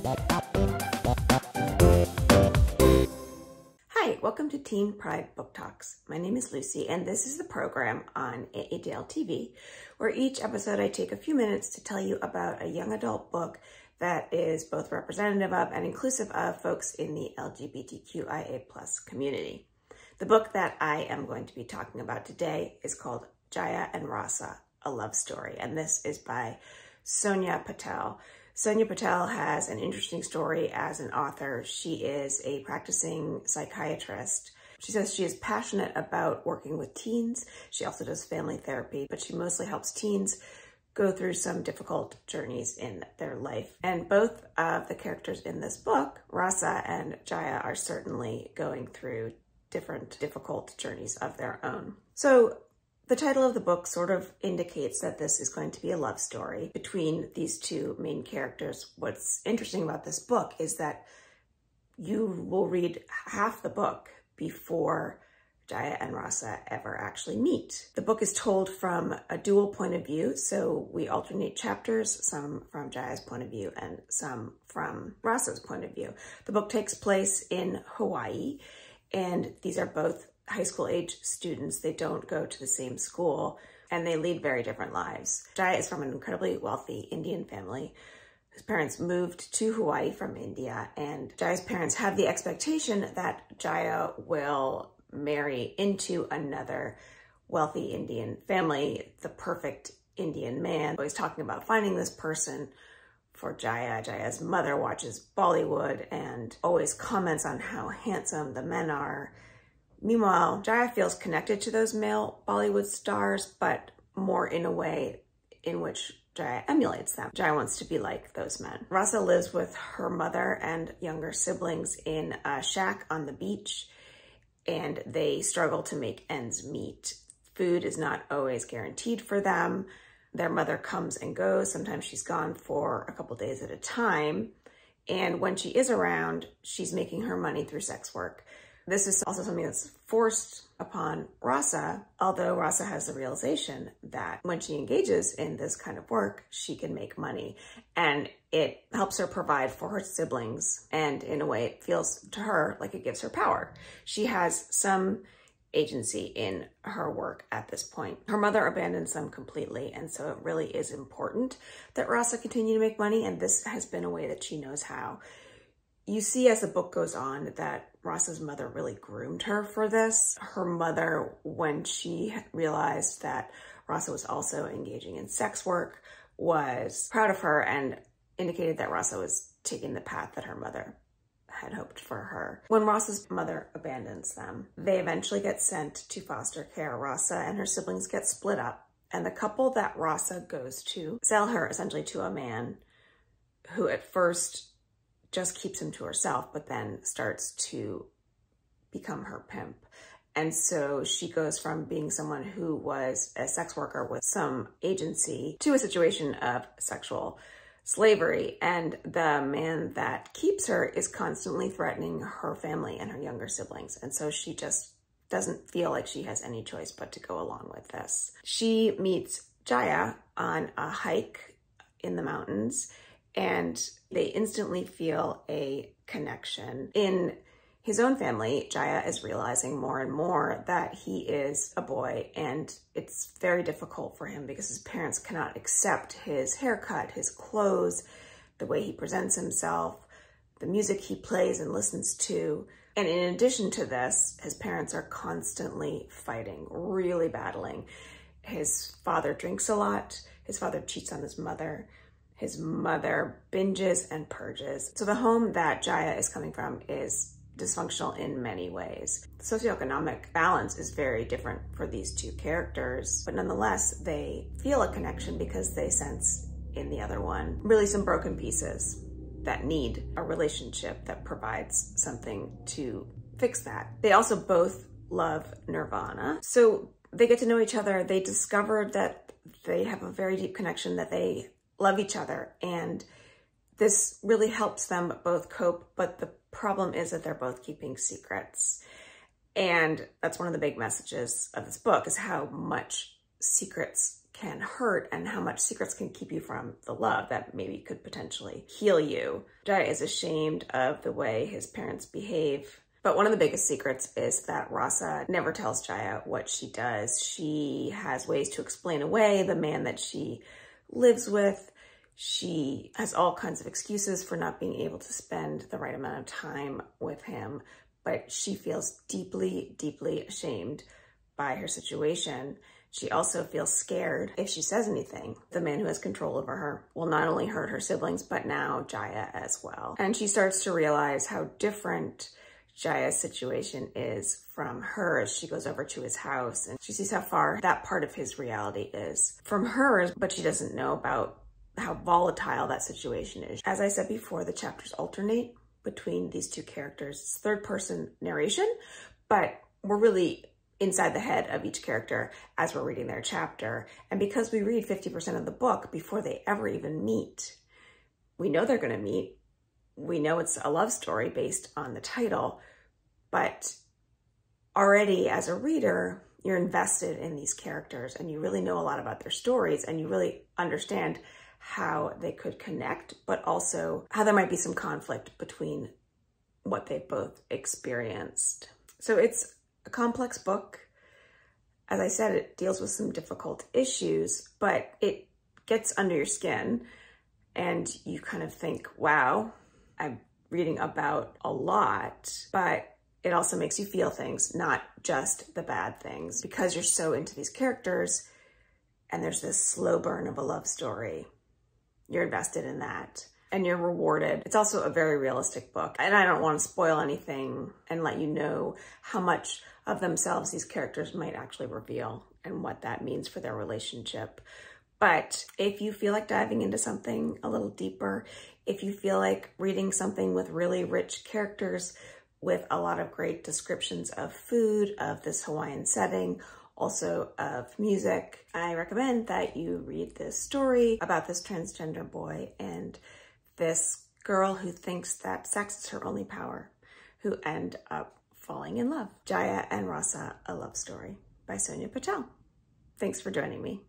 Hi, welcome to Teen Pride Book Talks. My name is Lucy, and this is the program on AADL TV, where each episode I take a few minutes to tell you about a young adult book that is both representative of and inclusive of folks in the LGBTQIA+ community. The book that I am going to be talking about today is called Jaya and Rasa, A Love Story, and this is by Sonia Patel. Sonia Patel has an interesting story as an author. She is a practicing psychiatrist. She says she is passionate about working with teens. She also does family therapy, but she mostly helps teens go through some difficult journeys in their life. And both of the characters in this book, Rasa and Jaya, are certainly going through different difficult journeys of their own. So the title of the book sort of indicates that this is going to be a love story between these two main characters. What's interesting about this book is that you will read half the book before Jaya and Rasa ever actually meet. The book is told from a dual point of view, so we alternate chapters, some from Jaya's point of view and some from Rasa's point of view. The book takes place in Hawaii, and these are both high school age students. They don't go to the same school, and they lead very different lives. Jaya is from an incredibly wealthy Indian family whose parents moved to Hawaii from India, and Jaya's parents have the expectation that Jaya will marry into another wealthy Indian family, the perfect Indian man. Always talking about finding this person for Jaya. Jaya's mother watches Bollywood and always comments on how handsome the men are. Meanwhile, Jaya feels connected to those male Bollywood stars, but more in a way in which Jaya emulates them. Jaya wants to be like those men. Rasa lives with her mother and younger siblings in a shack on the beach, and they struggle to make ends meet. Food is not always guaranteed for them. Their mother comes and goes. Sometimes she's gone for a couple days at a time. And when she is around, she's making her money through sex work. This is also something that's forced upon Rasa, although Rasa has the realization that when she engages in this kind of work, she can make money. And it helps her provide for her siblings. And in a way, it feels to her like it gives her power. She has some agency in her work at this point. Her mother abandons them completely, and so it really is important that Rasa continue to make money, and this has been a way that she knows how. You see as the book goes on that Rasa's mother really groomed her for this. Her mother, when she realized that Rasa was also engaging in sex work, was proud of her and indicated that Rasa was taking the path that her mother had hoped for her. When Rasa's mother abandons them, they eventually get sent to foster care. Rasa and her siblings get split up, and the couple that Rasa goes to sell her essentially to a man who at first just keeps him to herself, but then starts to become her pimp. And so she goes from being someone who was a sex worker with some agency to a situation of sexual slavery. And the man that keeps her is constantly threatening her family and her younger siblings. And so she just doesn't feel like she has any choice but to go along with this. She meets Jaya on a hike in the mountains, and they instantly feel a connection. In his own family, Jaya is realizing more and more that he is a boy, and it's very difficult for him because his parents cannot accept his haircut, his clothes, the way he presents himself, the music he plays and listens to. And in addition to this, his parents are constantly fighting, really battling. His father drinks a lot. His father cheats on his mother. His mother binges and purges. So the home that Jaya is coming from is dysfunctional in many ways. The socioeconomic balance is very different for these two characters, but nonetheless, they feel a connection because they sense in the other one really some broken pieces that need a relationship that provides something to fix that. They also both love Nirvana. So they get to know each other. They discover that they have a very deep connection, that they love each other. And this really helps them both cope. But the problem is that they're both keeping secrets. And that's one of the big messages of this book, is how much secrets can hurt and how much secrets can keep you from the love that maybe could potentially heal you. Jaya is ashamed of the way his parents behave. But one of the biggest secrets is that Rasa never tells Jaya what she does. She has ways to explain away the man that she lives with. She has all kinds of excuses for not being able to spend the right amount of time with him, but she feels deeply, deeply ashamed by her situation. She also feels scared if she says anything. The man who has control over her will not only hurt her siblings, but now Jaya as well. And she starts to realize how different Jaya's situation is from her as she goes over to his house, and she sees how far that part of his reality is from hers, but she doesn't know about how volatile that situation is. As I said before, the chapters alternate between these two characters. It's third person narration, but we're really inside the head of each character as we're reading their chapter. And because we read 50% of the book before they ever even meet, we know they're going to meet. We know it's a love story based on the title, but already as a reader, you're invested in these characters and you really know a lot about their stories and you really understand how they could connect, but also how there might be some conflict between what they've both experienced. So it's a complex book. As I said, it deals with some difficult issues, but it gets under your skin and you kind of think, wow, I'm reading about a lot, but it also makes you feel things, not just the bad things, because you're so into these characters and there's this slow burn of a love story. You're invested in that and you're rewarded. It's also a very realistic book, and I don't want to spoil anything and let you know how much of themselves these characters might actually reveal and what that means for their relationship. But if you feel like diving into something a little deeper, if you feel like reading something with really rich characters, with a lot of great descriptions of food, of this Hawaiian setting, also of music, I recommend that you read this story about this transgender boy and this girl who thinks that sex is her only power, who end up falling in love. Jaya and Rasa, A Love Story by Sonia Patel. Thanks for joining me.